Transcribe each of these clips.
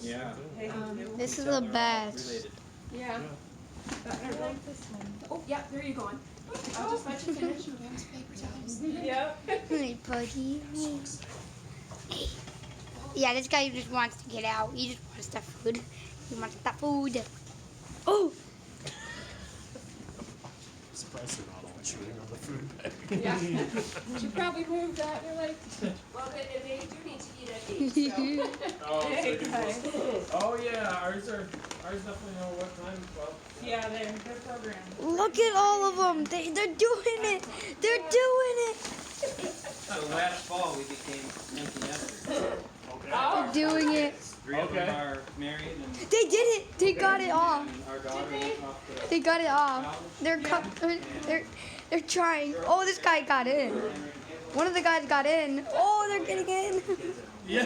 Yeah. This is the best. Related. Yeah. I like this one. Oh, yeah, there you go on. I'll just let you finish. Yep. Hey, buddy. Yeah, this guy just wants to get out. He just wants the food. He wants the food. Oh! Surprised they're not all chewing on the food bag. Yeah. Should probably move that. They're like, well, they do need to eat at 8, so. Oh, Hey, so guys. oh yeah, ours definitely know what time. Well, Yeah, they're programmed. Look at all of them. They're doing it. They're doing it. so last fall we became empty nesters. They're doing it. 3 of them are married, and They did it. They got it off. our daughter went off to They got it off. They're trying. Oh, this guy got in. One of the guys got in. Oh, they're getting in. Yeah.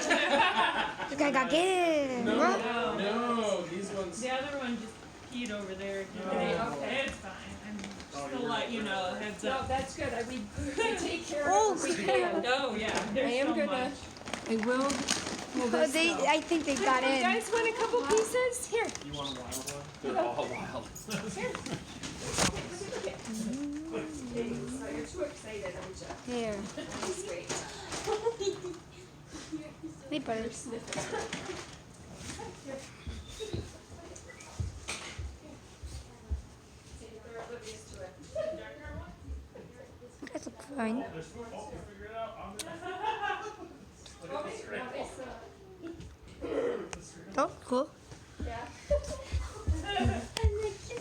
This guy got in. No, these ones. The other one just peed over there. Okay. It's fine. I'm just to let you know, heads No, up. that's good. We take care Oh. of it. We can. Oh, yeah. There's I am so gonna. much. I will. I think they got You in. guys want a couple pieces? Here. You want a wild one? They're all wild. Here. So you're too excited, aren't you? Here. That's great. Hey, buddy. You're sniffing. See, they're oblivious to it. You guys look fine. Oh, cool. Yeah.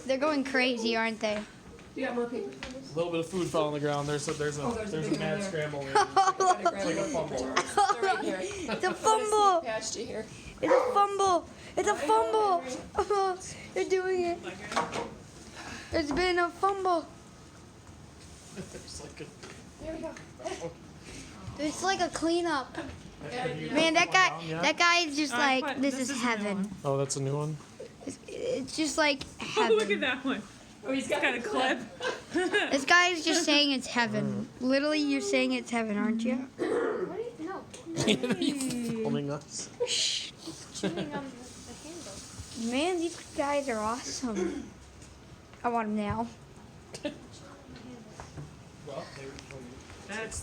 They're going crazy, aren't they? Do you have more paper? A little bit of food fell on the ground. There's a there's a big one mad there. scramble. It's like a fumble. They're right here. It's a fumble. Patched you here. It's a fumble. It's a fumble. They're doing it. It's been a fumble. There's like There we go. It's like a cleanup. Yeah. Man, that guy is just like, this is a new heaven. one. Oh, that's a new one. It's just like Oh, look at heaven. that one. Oh, he's Got a clip. This guy is just saying it's heaven. Literally, you're saying it's heaven, aren't you? No. Filming us. Shh. Chewing on the handle. Man, these guys are awesome. I want them now. Well,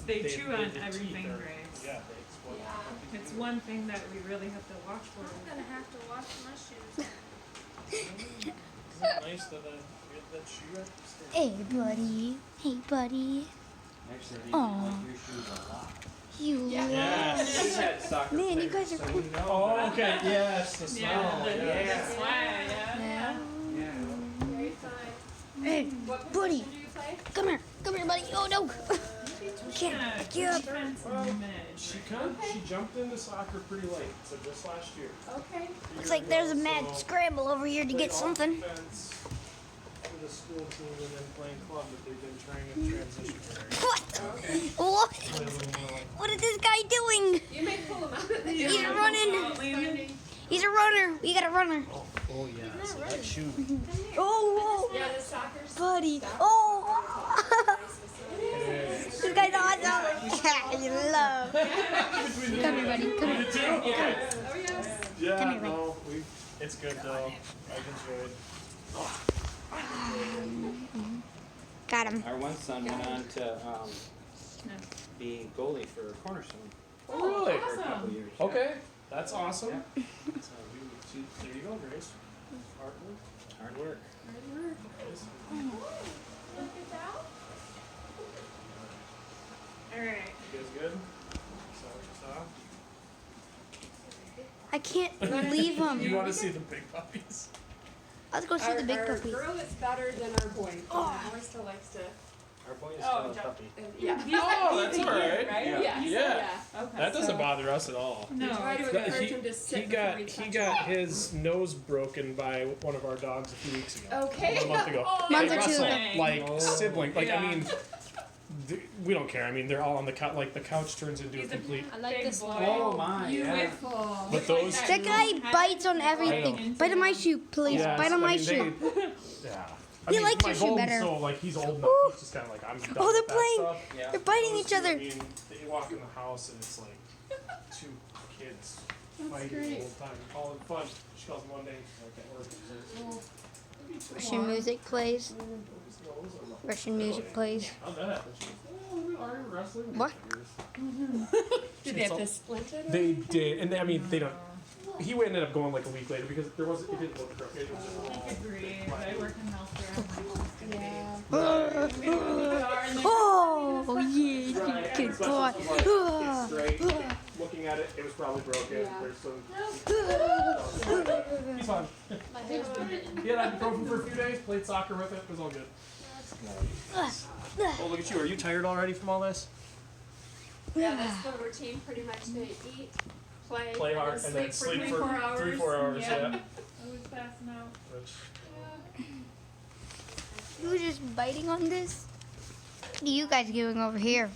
They chew on everything, Grace. Yeah, It's one thing that we really have to watch for. I'm gonna have to wash my shoes. Isn't it nice that get that shoe upstairs? Hey, buddy. Hey, buddy. Actually, these Aw. like your shoes a lot. You. Yes. We've had soccer Man, you players, guys are so cool. we know Oh, that. okay. Yes, the smell. Yeah, the Yeah. swag, yeah. Yeah. Yeah. Very fine. Hey, What buddy. position do you play? Come here. Come here, buddy. Oh, no. Yeah, Get up. defense Well, mid. She jumped into soccer pretty late, so just last year. Okay. Looks like there's a mad scramble over here to get something. Defense for the school team and then playing club, but they've been trying to transition her. What? Play a little more like What is this guy doing? You may pull him out of the He's running. He's a runner. We got a runner. oh yeah, so that shoe. Oh, Yeah, the soccer's buddy. Oh. This guy's awesome. You love. Come here, buddy. Come here. Oh, yes. Yeah, Come here, no, it's good though. I've enjoyed. Got him. Our one son went on to be goalie for Cornerstone Oh really? for a couple years. Okay, that's awesome. Yeah. So there you go, Grace. Hard work. Hard work. Look at that. Alright. You guys good? So what you saw? I can't leave You him. want to see the big puppies? Let's go see the big Our puppy. girl is better than our boy. Our boy still likes to. Our boy is Oh, still a puppy. Yeah. Oh, that's all right. Right? Yeah. Yeah. Yeah. Okay. That doesn't So bother us at all. we try No. to encourage him to sit before we touch He got his nose broken by one of our dogs a few weeks ago. Okay. A month ago. Oh, Month They or two wrestle ago. like Oh. sibling. Like Yeah. I mean, we don't care. I mean, they're all on the couch. Like the couch turns into He's a complete. I like Big this boy. one. Oh my, yeah. Beautiful. But those. That guy bites on everything. Bite on my shoe, please. Yes, Bite on I my mean, shoe. Yeah. He likes my your shoe golden's better. So like he's old enough. Ooh. He's just kind of like I'm done. Oh, they're with that playing. Stuff. Yeah. They're biting Those each two, other. I mean, they walk in the house and it's like two kids fighting great. all the time, all in fun. She calls me one day, I can't work. She's like, Russian music plays. "Oh, Russian music plays. how'd that happen?" She goes, "Oh, are you wrestling?" What? Did they have to split it? They did, and they, I mean, they don't. He ended up going like a week later because there was it didn't look crooked. It was just I agree. I work in healthcare. Yeah. Oh, yeah, right. good It's boy. it's straight. Looking at it, it was probably broken. Yeah. There's some. He's fine. My husband. He had ibuprofen for a few days. Played soccer with it. It was all good. Oh, look at you. Are you tired already from all this? Yeah, that's the routine. Pretty much they eat, Play hard, and then sleep for 3-4 hours. 3-4 hours. Yeah. Yeah. I was passing out. Which, You were just biting on this? What are you guys doing over here?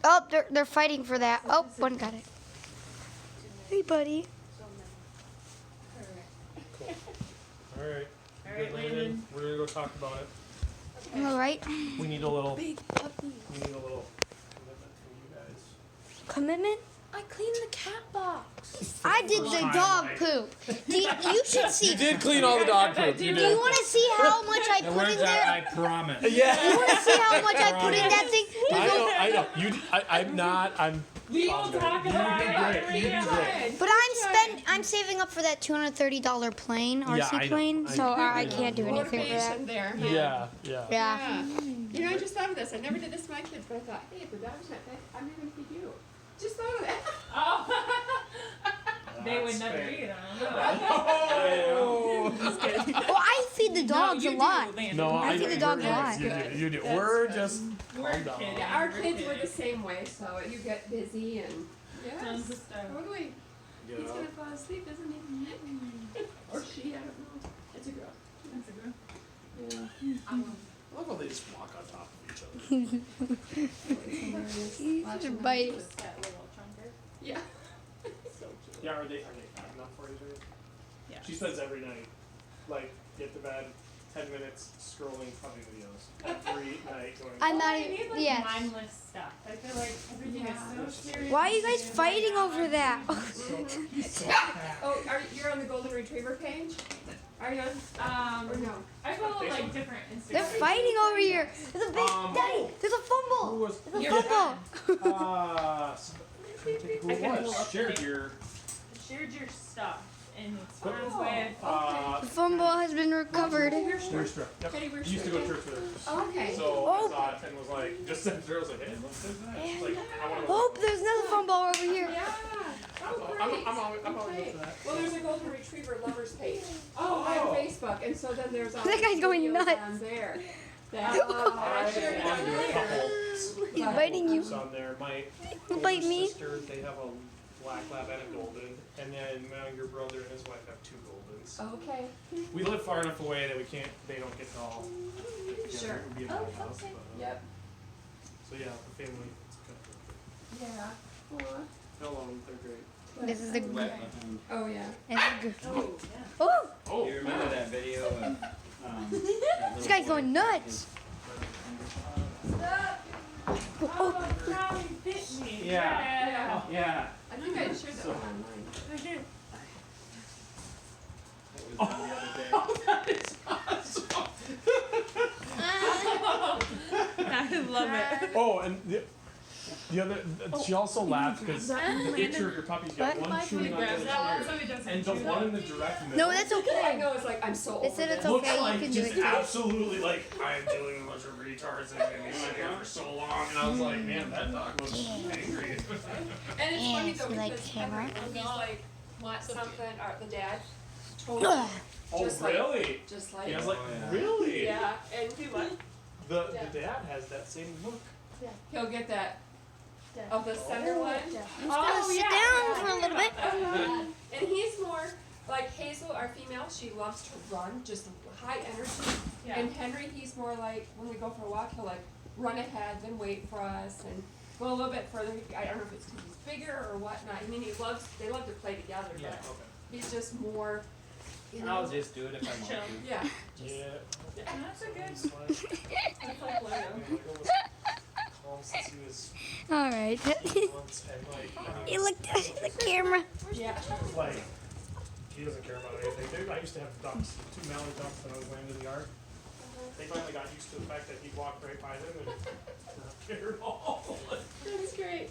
Oh, they're fighting for that. Oh, one got it. Hey, buddy. cool. All right. All right, Landon. We're gonna go talk about it. All right. We need a little. Big puppy. We need a little commitment from you guys. Commitment? I cleaned the cat box. I did the dog poop. You should see. You did clean all the dog poop. Do you want to see how much I put in there? I promise. You Yeah. want to see how much I put in that thing? I know. You. I'm not. I'm. We will talk about it every time. But I'm saving up for that $230 plane, RC Yeah, I know. plane, so I can't do anything for that. Motivation there. Yeah. Yeah. Yeah. You know, I just thought of this. I never did this to my kids, but I thought, hey, if the dog's not fed, I'm not going to feed you. Just thought of that. Oh. They would That's never fair. eat. I don't know. Well, I feed the dogs No, a you lot. do, Landon. No, I feed the dog a lot. You do. You do. That's We're good. just. We're calm down. kidding. Yeah, our We're kids were the kidding. same way, so you get busy and Tons yes, of stuff. totally. You He's know. gonna fall asleep, isn't he? Or she, I don't know. It's a girl. That's a girl. Yeah. I love how they just walk on top of each other. He's just biting. That little chunker. Yeah. So cute. Yeah, are they fat enough for you? Jay? Yeah. She spends every night, like, get to bed, 10 minutes scrolling puppy videos every night. Going, I'm not I even. need like Yes. mindless stuff. I feel like everything Yeah. is so serious. Why are you guys fighting over that? Oh, you're on the golden retriever page? Are you on? Or no? I follow like different Instagram. They're fighting over here. There's a big Daddy. There's a Who fumble. was? There's a You're fumble. Who I can it pull was? up Shared the- your. Shared your stuff, and it's on its way. The fumble has been recovered. Nurse Strip. Yep. Teddy, where's He used to your go to kid? church with her. Oh, okay. So Oh. I saw it and was like, just sent her. I was like, hey, look, there's that. She's like, I want to. Oh, there's another fumble over here. Yeah. Oh, great. I'm always Okay. up for that. Well, there's a golden retriever lovers page on Oh. Facebook, and so then there's all That these guy's going videos nuts. on there. That I shared it I do a earlier. couple. He's biting you. On there, my Don't bite older me. sister, they have a black lab and a golden, and then my younger brother and his wife have 2 goldens. Okay. We live far enough away that we can't. They don't get to all. get together Sure. and be in my house, but, Yep. So yeah, the family. It's kind of Yeah. Hello, they're great. This is the. Wet behind. Oh yeah. Oh, yeah. Oh, Oh, You remember that video of this guy's going nuts. Oh, now he bit me. Yeah. Yeah. I think I shared that one online. I did. It was done the other day. I love it. Oh, and the other, she also laughed because the Landon- picture of your puppy's got What? one chewing on the Grab other that one ear, so he doesn't and the chew one it. in the direct middle. No, that's I okay. know, it's like, I'm so They over said it's this. looks okay, you like can do just it too. absolutely like I'm dealing with a bunch of retards and I've been sitting here for so long, and I was like, man, that dog looks angry. And it's funny Yes, though, you like because camera? Henry, when he's like, want something, or the dad, totally, Ugh. Oh, Just like- really? just like, Yeah, I was like, Oh, yeah. really? yeah, and he what? The dad has that same look. He'll get that, of the center Oh. one. I'm gonna sit down for a little bit. And he's more, like Hazel, our female, she loves to run, just high energy. Yeah. And Henry, he's more like, when we go for a walk, he'll like run ahead, then wait for us, and go a little bit further. I don't know if it's because he's bigger or whatnot. I mean, they love to play together, Yeah. but Okay. he's just more, you I'll know. just do it if I want Chill. to. Yeah. Yeah. That's a good. It's like- That's like Lego. Lego was know him since he was All right. 8 months, and like, You looked at the camera. Yeah. like he doesn't care about anything. Dude, I used to have ducks, 2 mallard ducks that I was laying in the yard. They finally got used to the fact that he'd walk right by them and not care at all. That's great.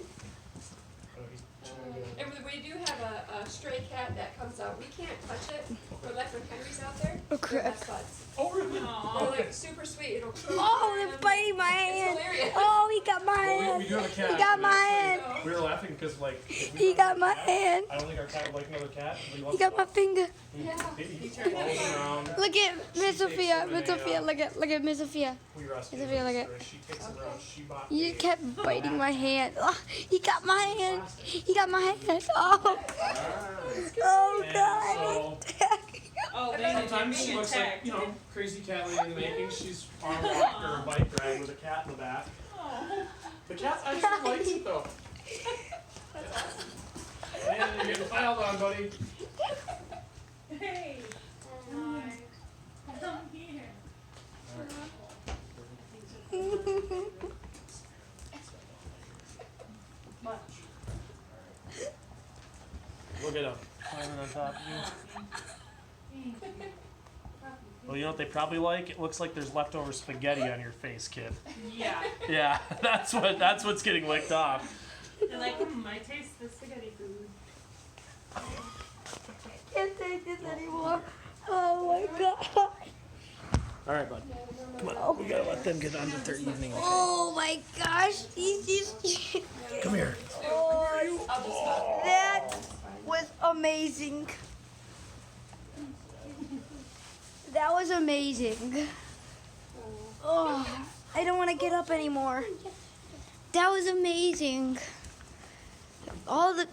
So he's chilling good. And we do have a stray cat that comes out. We can't touch it, but like when Henry's out there, Oh, they're crap. best buds. Oh, really? They're like super sweet. It'll curl Oh, around. they're biting my It's hand. hilarious. Oh, he got my Well, we hand. do have a cat. He got but my it's hand. like- we were laughing because like if we He got got another my cat, hand. I don't think our cat would like another cat. But He got my finger. Yeah. He follows around. Look at Miss She takes Sophia. him Miss in a, Sophia. Look at Miss Sophia. We rescued It's a her, feel like it. so she takes him around. She bought You a kept biting my hand. Oh, he got my hand. He got my hand. Oh, oh And God. so Oh, Lena, you're sometimes she being looks like, attacked. you know, crazy cat lady in the making. She's on a walk or a bike ride with a cat in the back. The cat actually likes it though. Man, you're getting piled on, buddy. Hey, come here. Look at him climbing on top of you. Well, you know what they probably like? It looks like there's leftover spaghetti on your face, kid. Yeah. Yeah, that's what's getting licked off. They're like, I taste the spaghetti food. Can't take this anymore. Oh my God. All right, bud. Come on. We gotta let them get on with their evening. Okay? Oh my gosh. He's Come here. Oh, that was amazing. That was amazing. Oh, I don't want to get up anymore. That was amazing. All the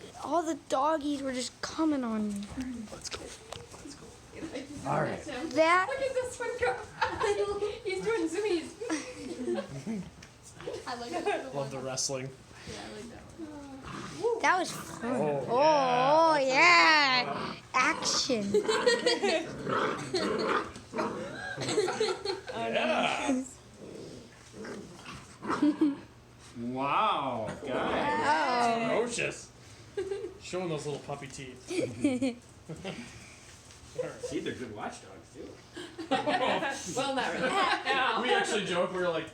doggies were just coming on me. Let's go. All right. That Look at this one go. He's doing zoomies. I like that. Love the wrestling. that was fun. Oh, Oh yeah, action. Yeah. Wow, guys. Oh. Ferocious. Showing those little puppy teeth. See, they're good watchdogs too. Well, not really. We actually joke. We were like,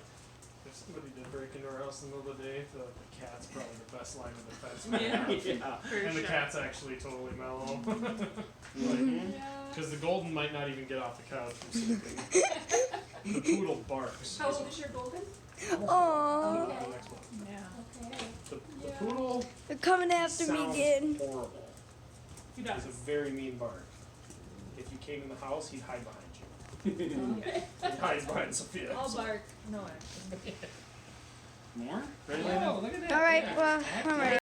if somebody did break into our house in the middle of the day, the cat's probably the best line of defense. we have. Yeah. For And the sure. cat's actually totally mellow. Yeah. Because the golden might not even get off the couch from sleeping. The poodle barks. How old is your golden? Oh, The next one. Yeah. Okay. The poodle they're coming after me sounds again. horrible. He He's does. a very mean bark. If you came in the house, he'd hide behind you. Okay. He'd hide behind Sophia. I'll bark. No action. More? Ready, Oh, Lena? look at that. All right, Yeah. well, all right.